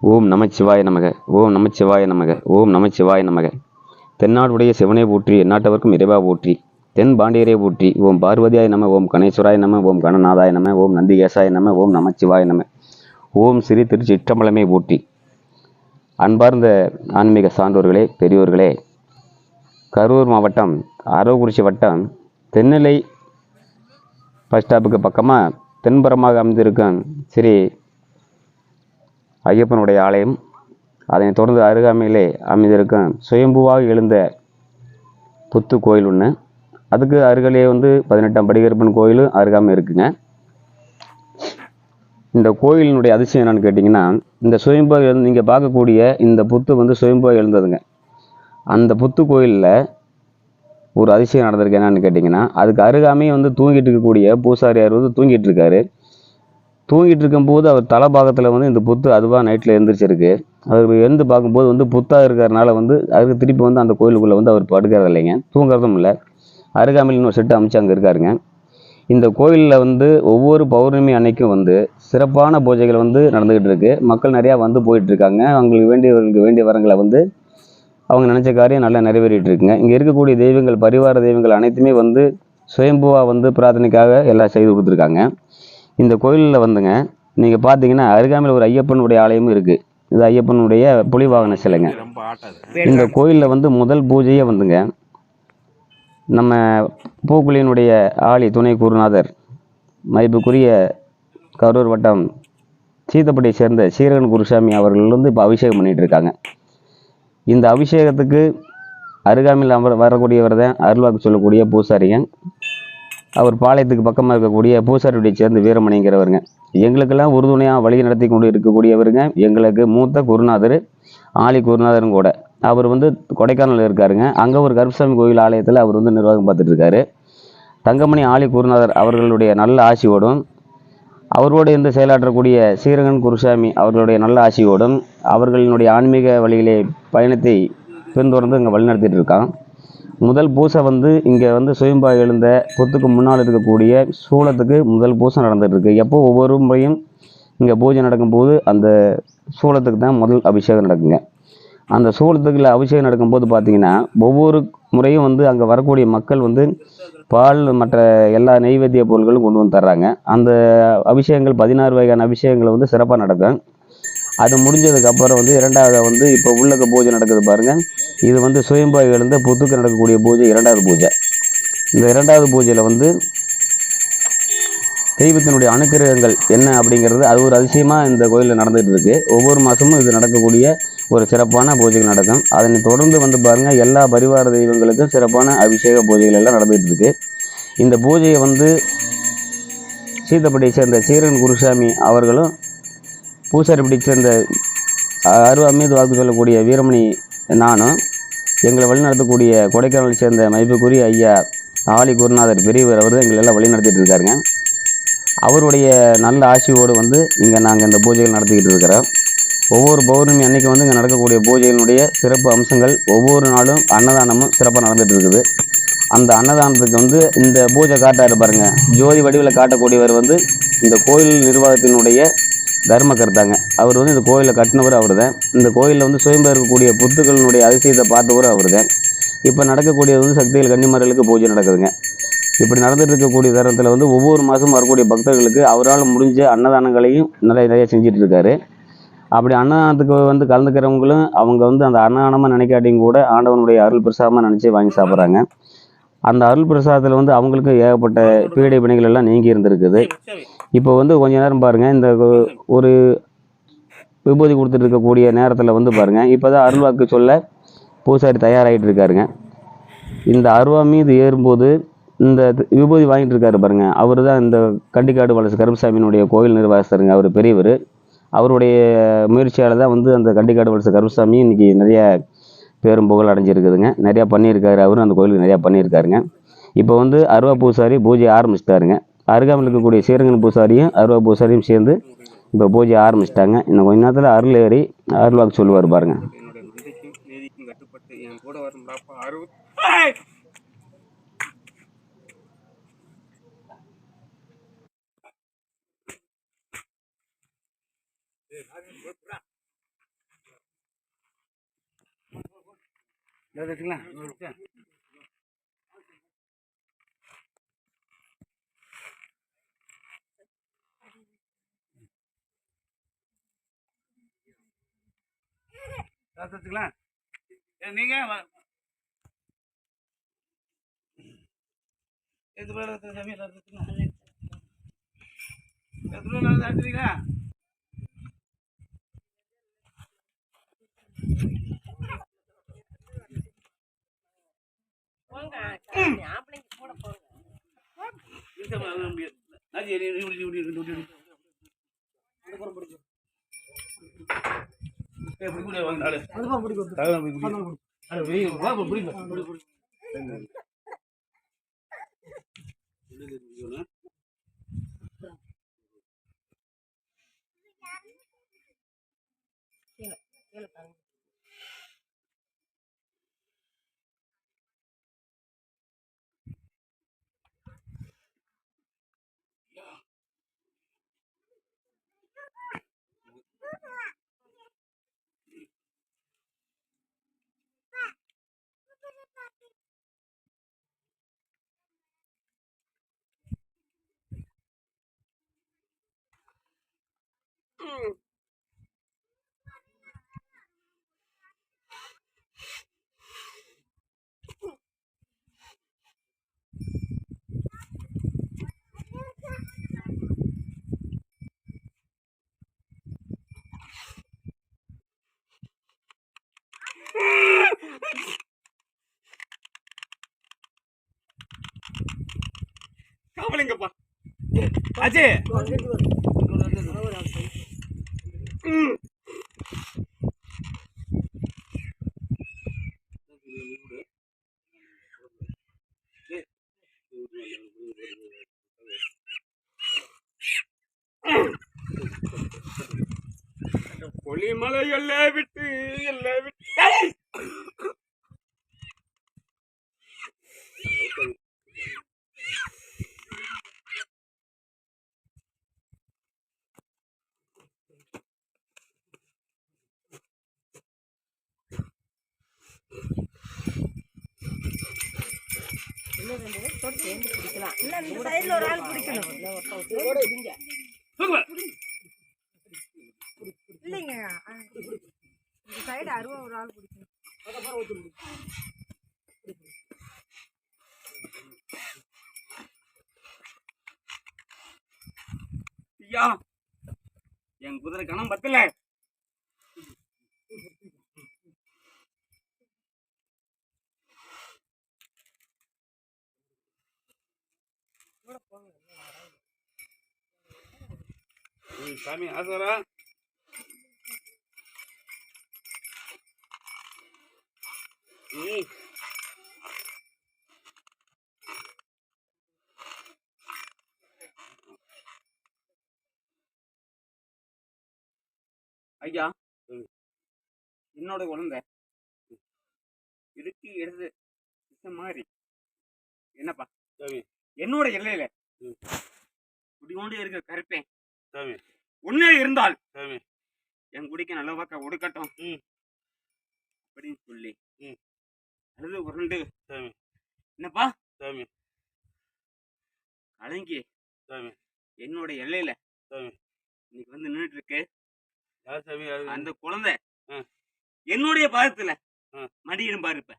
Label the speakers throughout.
Speaker 1: ஓம் நமச்சிவாய நமக. ஓம் நமச்சிவாய நமக. ஓம் நமச்சிவாய நமக. தென்னாடுடைய சிவனை போற்றி, எந்நாட்டவர்க்கும் இறைவா போற்றி, தென் பாண்டியரே போற்றி. ஓம் பார்வதியாய நம. ஓம் கணேஸ்வராய நம. ஓம் கணநாதாய நம. ஓம் நந்திகேசாய நம. ஓம் நமச்சிவாய நம. ஓம் ஸ்ரீ திருச்சிற்றம்பலமே போற்றி. அன்பார்ந்த ஆன்மீக சான்றோர்களே, பெரியோர்களே, கரூர் மாவட்டம் அரவக்குறிச்சி வட்டம் தென்னிலை பஸ் ஸ்டாப்புக்கு பக்கமாக தென்புறமாக அமைந்திருக்கும் ஸ்ரீ ஐயப்பனுடைய ஆலயம், அதனைத் தொடர்ந்து அருகாமையிலே அமைந்திருக்கும் சுயம்புவாக எழுந்த புத்து கோயில் ஒன்று, அதுக்கு அருகிலே 18ஆம் படிகருப்பன் கோயிலும் அருகாமல் இருக்குங்க. இந்த கோயிலினுடைய அதிசயம் என்னன்னு கேட்டிங்கன்னா, இந்த சுயம்புவாக நீங்கள் பார்க்கக்கூடிய இந்த புத்து சுயம்புவாக எழுந்ததுங்க. அந்த புத்து கோயிலில் ஒரு அதிசயம் நடந்திருக்கு. என்னன்னு கேட்டிங்கன்னா, அதுக்கு அருகாமையே தூங்கிட்டு இருக்கக்கூடிய பூசாரியார் தூங்கிட்டு இருக்காரு. தூங்கிட்டு இருக்கும்போது அவர் தலைபாகத்தில் இந்த புத்து அதுவாக நைட்டில் எழுந்திரிச்சிருக்கு. அவர் எழுந்து பார்க்கும்போது புத்தாக இருக்கிறதுனால அதுக்கு திருப்பி அந்த கோயிலுக்குள்ளே அவர் படுக்கிறது இல்லைங்க, தூங்குறதும் இல்லை. அருகாமையில் இன்னொரு செட்டு அமைச்சு அங்கே இருக்காருங்க. இந்த கோயிலில் ஒவ்வொரு பௌர்ணமி அன்னைக்கும் சிறப்பான பூஜைகள் நடந்துக்கிட்டு இருக்கு. மக்கள் நிறையா போயிட்டு இருக்காங்க. அவங்களுக்கு வேண்டிய வரங்களை அவங்க நினச்ச காரியம் நல்லா நிறைவேறிட்டு இருக்குங்க. இங்கே இருக்கக்கூடிய தெய்வங்கள், பரிவார தெய்வங்கள் அனைத்துமே சுயம்புவாக பிரார்த்தனைக்காக எல்லாம் செய்து கொடுத்துருக்காங்க. இந்த கோயிலில் நீங்கள் பார்த்தீங்கன்னா அருகாமையில் ஒரு ஐயப்பனுடைய ஆலயமும் இருக்குது. இது ஐயப்பனுடைய புலி வாகன சிலைங்க. இந்த கோயிலில் முதல் பூஜையே நம்ம பூக்குழியினுடைய ஆலி துணை குருநாதர் மதிப்புக்குரிய கரூர் வட்டம் சீத்தப்பட்டியை சேர்ந்த சீரகன் குருசாமி அவர்கள் இப்போ அபிஷேகம் பண்ணிகிட்டு இருக்காங்க. இந்த அபிஷேகத்துக்கு அருகாமையில் வரக்கூடியவர் தான் அருள்வாக்கு சொல்லக்கூடிய பூசாரிங்க. அவர் பாளையத்துக்கு பக்கமாக இருக்கக்கூடிய பூசாரியுடைய சேர்ந்து வீரமணிங்கிறவருங்க. எங்களுக்கெல்லாம் உறுதுணையாக வழி நடத்தி கொண்டு இருக்கக்கூடியவருங்க. எங்களுக்கு மூத்த குருநாதர், ஆலி குருநாதரும் கூட. அவர் கொடைக்கானலில் இருக்காருங்க. அங்கே ஒரு கருப்பசாமி கோயில் ஆலயத்தில் அவர் நிர்வாகம் பார்த்துட்டு இருக்காரு. தங்கமணி ஆலி குருநாதர் அவர்களுடைய நல்ல ஆசியோடும், அவரோடு செயலாற்றக்கூடிய சீரகன் குருசாமி அவர்களுடைய நல்ல ஆசியோடும் அவர்களினுடைய ஆன்மீக வழியிலே பயணத்தை பின்தொடர்ந்து இங்கே வழிநடத்திட்டு இருக்கான். முதல் பூசை இங்கே சுயம்பாக எழுந்த புத்துக்கு முன்னால் இருக்கக்கூடிய சூளத்துக்கு முதல் பூசை நடந்துட்டு இருக்கு. எப்போ ஒவ்வொரு முறையும் இங்கே பூஜை நடக்கும்போது அந்த சூளத்துக்கு தான் முதல் அபிஷேகம் நடக்குங்க. அந்த சூளத்துக்குள்ள அபிஷேகம் நடக்கும்போது பார்த்தீங்கன்னா ஒவ்வொரு முறையும் அங்கே வரக்கூடிய மக்கள் பால் மற்ற எல்லா நெய்வேத்திய பொருட்களும் கொண்டு தர்றாங்க. அந்த அபிஷேகங்கள் 16 வகையான அபிஷேகங்கள் சிறப்பாக நடக்கும். அது முடிஞ்சதுக்கப்புறம் இரண்டாவது இப்போ உள்ளக்க பூஜை நடக்குது பாருங்கள். இது சுயம்பாக எழுந்த புத்துக்கு நடக்கக்கூடிய பூஜை இரண்டாவது பூஜை. இந்த இரண்டாவது பூஜையில் தெய்வத்தினுடைய அனுக்கிரகங்கள் என்ன அப்படிங்கிறது அது ஒரு அதிசயமாக இந்த கோயிலில் நடந்துகிட்டு இருக்குது. ஒவ்வொரு மாதமும் இது நடக்கக்கூடிய ஒரு சிறப்பான பூஜைகள் நடக்கும். அதனை தொடர்ந்து பாருங்கள், எல்லா பரிவார தெய்வங்களுக்கும் சிறப்பான அபிஷேக பூஜைகள் எல்லாம் நடந்துகிட்டு இருக்கு. இந்த பூஜையை சீத்தப்பட்டியை சேர்ந்த சீரன் குருசாமி அவர்களும், பூசாரிப்பட்டியை சேர்ந்த அருள்மீது வாக்கு சொல்லக்கூடிய வீரமணி நானும், எங்களை வழிநடத்தக்கூடிய கொடைக்கானலை சேர்ந்த மதிப்புக்குரிய ஐயா ஆலி குருநாதர் பெரியவர் அவர் தான் எங்களெல்லாம் வழி நடத்திட்டு இருக்காருங்க. அவருடைய நல்ல ஆசியோடு இங்கே நாங்கள் இந்த பூஜைகள் நடத்திக்கிட்டு இருக்கிறோம். ஒவ்வொரு பௌர்ணமி அன்னைக்கு இங்கே நடக்கக்கூடிய பூஜைகளுடைய சிறப்பு அம்சங்கள், ஒவ்வொரு நாளும் அன்னதானமும் சிறப்பாக நடந்துகிட்டு இருக்குது. அந்த அன்னதானத்துக்கு இந்த பூஜை காட்டாரு பாருங்க, ஜோதி வடிவில் காட்டக்கூடியவர் இந்த கோயில் நிர்வாகத்தினுடைய தர்மகர்த்தாங்க. அவர் இந்த கோயிலை கட்டினவர் அவர் தான். இந்த கோயிலில் சுயம்பு இருக்கக்கூடிய புத்துக்களினுடைய அதிசயத்தை பார்த்தவரும் அவர் தான். இப்போ நடக்கக்கூடியது சக்திகள் கன்னிமார்களுக்கு பூஜை நடக்குதுங்க. இப்படி நடந்துட்டு இருக்கக்கூடிய தருணத்தில் ஒவ்வொரு மாதமும் வரக்கூடிய பக்தர்களுக்கு அவரால் முடிஞ்ச அன்னதானங்களையும் நிறைய செஞ்சுட்டு இருக்காரு. அப்படி அன்னதானத்துக்கு கலந்துக்கிறவங்களும் அவங்க அந்த அன்னதானமாக நினைக்காட்டியும் கூட ஆண்டவனுடைய அருள் பிரசாதமாக நினச்சி வாங்கி சாப்பிட்றாங்க. அந்த அருள் பிரசாதத்தில் அவங்களுக்கு ஏகப்பட்ட பீடை பிணைகள் எல்லாம் நீங்கி இருந்திருக்குது. இப்போ கொஞ்ச நேரம் பாருங்கள், இந்த ஒரு விபூதி கொடுத்துட்டு இருக்கக்கூடிய நேரத்தில் பாருங்கள், இப்போ தான் அருள்வாக்கு சொல்ல பூசாரி தயாராகிட்டு இருக்காருங்க. இந்த அருவா மீது ஏறும்போது இந்த விபூதி வாங்கிட்டு இருக்காரு பாருங்கள், அவர் தான் இந்த கண்டிக்காடு வலசு கருப்பசாமியினுடைய கோயில் நிர்வாகஸ்தருங்க. அவர் பெரியவர். அவருடைய முயற்சியால் தான் அந்த கண்டிக்காடு வலசு கருப்பசாமி இன்றைக்கி நிறைய பேரும் புகழ் அடைஞ்சிருக்குதுங்க. நிறையா பண்ணியிருக்காரு. அவரும் அந்த கோயிலுக்கு நிறையா பண்ணியிருக்காருங்க. இப்போ அருவா பூசாரி பூஜை ஆரம்பிச்சிட்டாருங்க. அருகாமல் இருக்கக்கூடிய சீரங்கன் பூசாரியும் அருவா பூசாரியும் சேர்ந்து இப்போ பூஜை ஆரம்பிச்சிட்டாங்க. இன்னும் கொஞ்ச நேரத்தில் அருள் ஏறி அருள்வாக்கு சொல்லுவார் பாருங்க.
Speaker 2: நீங்க எடுத்துங்களா கவலைங்கப்பா அஜய் கொல்லிமலை எல்லை விட்டு
Speaker 3: இல்லைங்க இந்த சைடு அருவா ஒரு ஆள் பிடிக்கணும்.
Speaker 2: ஐயா என் குதிரை கணம் பத்தல சாமி ஆசரா ஐயா என்னோட குழந்தை இதுக்கு எடுத்து மாதிரி என்னப்பா என்னோட எல்லையில குடிகொண்டு இருக்கிற கருப்பேன் உன்னே இருந்தால் என் குடிக்க நல்ல பக்கம் ஒடுக்கட்டும் அப்படின்னு சொல்லி அழுது உருண்டு என்னப்பா கலங்கி என்னோட எல்லையில இன்னைக்கு வந்து நின்றுட்டு இருக்கு அந்த குழந்தை என்னுடைய பாதத்துல மடியிடும் பாரு இப்ப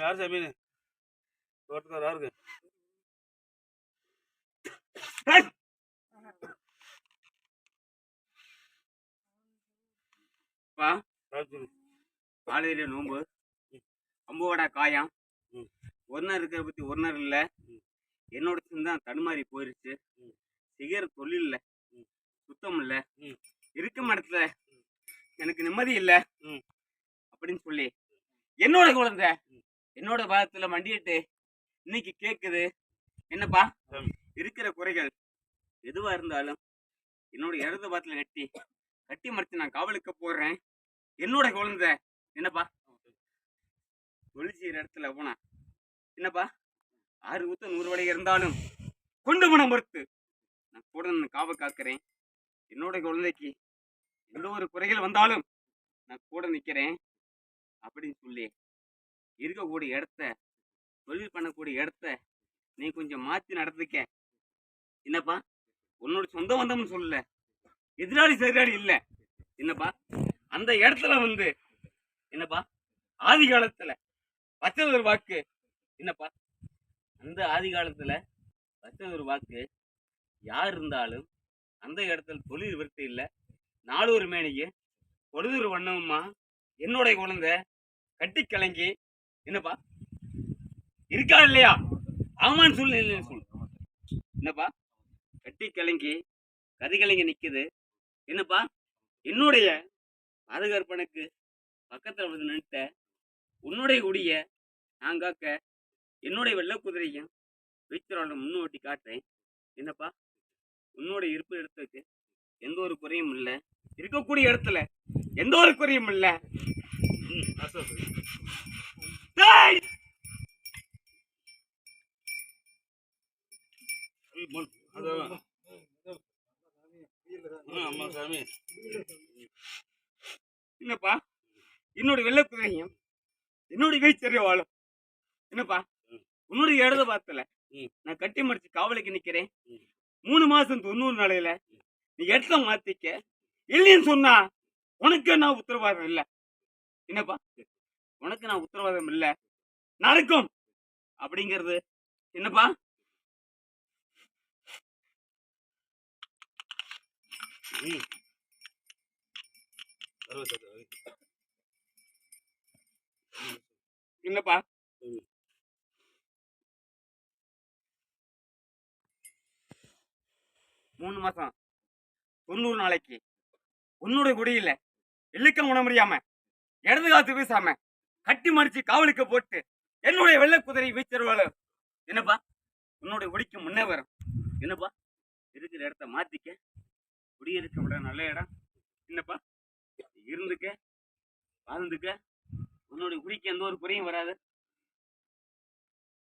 Speaker 2: யார் சாமி தோட்டத்தார் யாருக்கு காலையில நோம்பு அம்போட காயம் ஒருனர் இருக்கிற பத்தி ஒருனர் இல்ல என்னோட தான் தடுமாறி போயிருச்சு செய்யற தொழில் இல்ல சுத்தம் இல்ல இருக்கும் இடத்துல எனக்கு நிம்மதி இல்ல அப்படின்னு சொல்லி என்னோட குழந்தை என்னோட பாதத்துல மண்டிட்டு இன்னைக்கு கேக்குது என்னப்பா இருக்கிற குறைகள் எதுவா இருந்தாலும் என்னோட இடது பாதத்துல கட்டி மறைச்சு நான் காவலுக்கு போடுறேன் என்னோட குழந்தை என்னப்பா தொழில் செய்யற இடத்துல போனா என்னப்பா 6 ஊத்த 100 வடை இருந்தாலும் கொண்டு போன மறுத்து நான் கூட காவல் காக்கிறேன் என்னோட குழந்தைக்கு எந்த ஒரு குறைகள் வந்தாலும் நான் கூட நிக்கிறேன் அப்படின்னு சொல்லி இருக்கக்கூடிய இடத்த தொழில் பண்ணக்கூடிய இடத்த நீ கொஞ்சம் மாத்தி நடந்துக்க. என்னப்பா உன்னோட சொந்த பந்தம்னு சொல்லல, எதிராளி சரியாளி இல்ல. என்னப்பா அந்த இடத்துல வந்து என்னப்பா ஆதி காலத்துல வச்சது ஒரு வாக்கு. என்னப்பா அந்த ஆதி காலத்துல வச்சது ஒரு வாக்கு. யார் இருந்தாலும் அந்த இடத்துல தொழில் விருத்தி இல்ல, நாளொரு மேனிக்கு பொழுதொரு வண்ணமுமா என்னுடைய குழந்தை கட்டி கலங்கி என்னப்பா இருக்கா இல்லையா? ஆமான்னு சொல்லு, இல்லைன்னு சொல்லு. என்னப்பா கட்டி கலங்கி கதி கலங்கி நிக்குது. என்னப்பா என்னுடைய பாதுகாப்பனுக்கு பக்கத்துல வந்து நின்ட்ட உன்னுடைய குடிய நான் காக்க என்னுடைய வெள்ளை குதிரையும் வீச்சரோட முன்னோட்டி காட்டுறேன். என்னப்பா உன்னோட இருப்பு இடத்துக்கு எந்த ஒரு குறையும் இல்லை, இருக்கக்கூடிய இடத்துல எந்த ஒரு குறையும் இல்லை. டேய்! என்னப்பா என்னோட வெள்ளை குதிரையும் என்னுடைய வீச்சரிய வாழும். என்னப்பா உன்னுடைய இடத பார்த்தல நான் கட்டி மடிச்சு காவலுக்கு நிக்கிறேன். 3 மாசம் 90 நாளையில நீ இடத்த மாத்திக்க, இல்லைன்னு சொன்னா உனக்கு நான் உத்தரவாதம் இல்ல. என்னப்பா உனக்கு நான் உத்தரவாதம் இல்ல, நடக்கும் அப்படிங்கிறது. என்னப்பா என்னப்பா 3 மாசம் 90 நாளைக்கு உன்னுடைய குடியில எல்லுக்க உண முடியாம இடது காத்து வீசாம கட்டி மடிச்சு காவலுக்கு போட்டு என்னுடைய வெள்ளை குதிரை வீச்சருவாள். என்னப்பா உன்னுடைய குடிக்கு முன்னே வரும். என்னப்பா இருக்கிற இடத்த மாத்திக்க, குடியிருக்க விட நல்ல இடம். என்னப்பா இருந்துக்க வாழ்ந்துக்க, உன்னுடைய குடிக்கு எந்த ஒரு குறையும் வராது.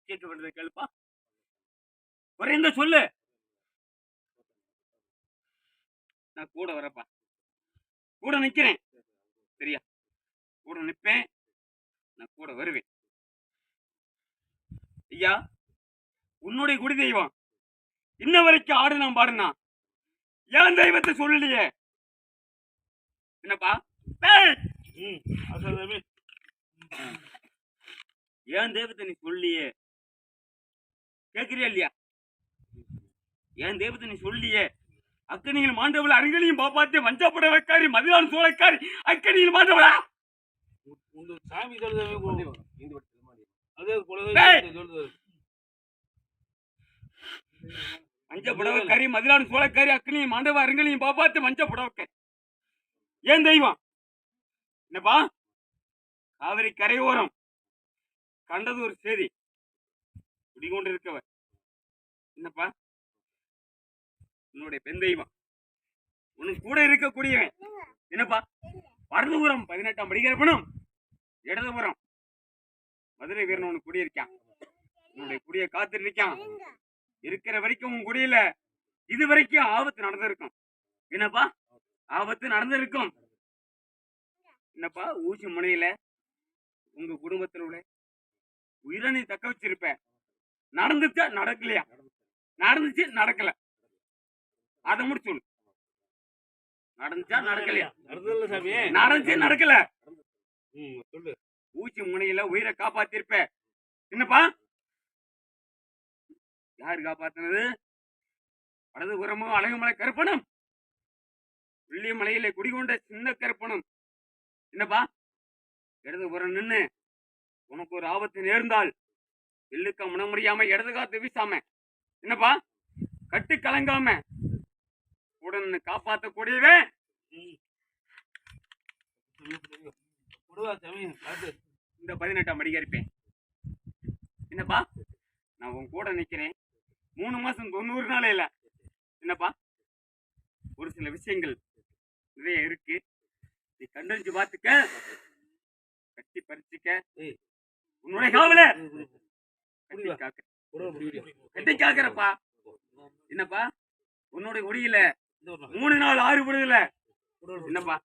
Speaker 2: கேட்கப்படுறத கேளுப்பா, குறைந்த சொல்லு, நான் கூட வரப்பா, கூட நிக்கிறேன். சரியா கூட நிப்பேன், நான் கூட வருவேன். ஐயா உன்னுடைய குடி தெய்வம் இன்ன வரைக்கும் ஆடுனா பாடுனா ஏன் தெய்வத்தை சொல்லலையே? என்னப்பா ஏன் தெய்வத்தை நீ சொல்லியே? கேக்குறியா இல்லையா? ஏன் தெய்வத்தை நீ சொல்லியே? அக்கனியில் மாண்டவள அருங்களையும் பாப்பாத்தே மஞ்சப்பட வைக்காரி மதிலான் சோழக்காரி அக்கனியில் மாண்டவளா
Speaker 4: சாமி சொல்றது
Speaker 2: மஞ்ச புடவைக்காரி மதிலான் சோழக்காரி அக்கனியும் மாண்டவ அருங்களையும் பாப்பாத்து மஞ்ச புடவைக்காரி ஏன் தெய்வம்? என்னப்பா காவிரி கரையோரம் கண்டது ஒரு செய்தி குடிகொண்டிருக்கவர். என்னப்பா உன்னுடைய பெண் தெய்வம் உனக்கு கூட இருக்கக்கூடியவன். என்னப்பா வடதுபுறம் 18ஆம் படிக்கிறப்பனும் இடதுபுறம் மதுரை வீரன் உனக்கு குடியிருக்கான். உன்னுடைய குடியை காத்துட்டு இருக்கான். இருக்கிற வரைக்கும் உன் குடியில இது வரைக்கும் ஆபத்து நடந்திருக்கும். என்னப்பா ஆபத்து நடந்திருக்கும். என்னப்பா ஊசி முனையில உங்க குடும்பத்தில் உள்ள உயிரை தக்க வச்சிருப்ப. நடந்துச்சா நடக்கலையா? நடந்துச்சு நடக்கல, அதை முடிச்சு சொல்லு. நடந்துச்சா நடக்கலையா? நடந்துச்சு நடக்கல, ஊசி முனையில உயிரை காப்பாத்திருப்ப. என்னப்பா யாரு காப்பாத்தினது? வலதுபுறமும் அழகுமலை கருப்பனும் வெள்ளியமலையில குடிகொண்ட சின்ன கருப்பனும். என்னப்பா இடதுபுறம் நின்று உனக்கு ஒரு ஆபத்து நேர்ந்தால் எள்ளுக்க முன முடியாம இடது காத்து வீசாம என்னப்பா கட்டு கலங்காம உடனே காப்பாற்றக்கூடியவே இந்த 18ஆம் படிக்கிறப்பேன். என்னப்பா நான் உன் கூட நிக்கிறேன். 3 மாசம் 90 நாளையில என்னப்பா ஒரு சில விஷயங்கள் நிறைய இருக்கு. நீ கண்டறிஞ்சு பார்த்துக்க, கட்டி பறிச்சுக்க. உன்னுடைய காவல கட்டி காக்கிறப்பா. என்னப்பா உன்னுடைய குடியில 3 நாள் 6 விடுதல. என்னப்பா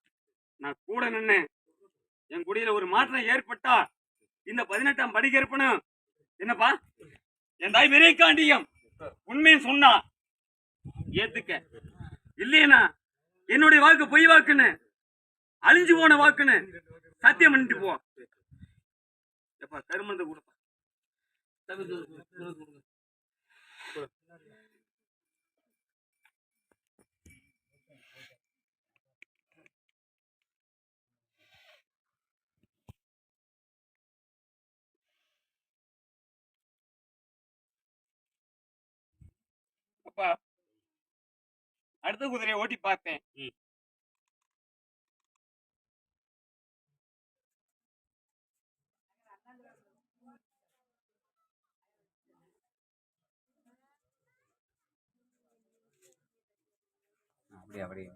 Speaker 2: நான் கூட நின்று என் குடியில ஒரு மாற்றம் ஏற்பட்டா இந்த 18ஆம் படிக்கிறப்பனும் என்னப்பா என் தாய் விரைக்காண்டியம் உண்மையை சொன்னா ஏத்துக்க, இல்லையா என்னுடைய வாக்கு பொய் வாக்குன்னு அழிஞ்சு போன வாக்குன்னு சத்தியம் பண்ணிட்டு போ. எப்பா கருமந்த கொடுப்பா. அப்பா அடுத்த குதிரையை ஓட்டி பார்த்தேன். அப்படியே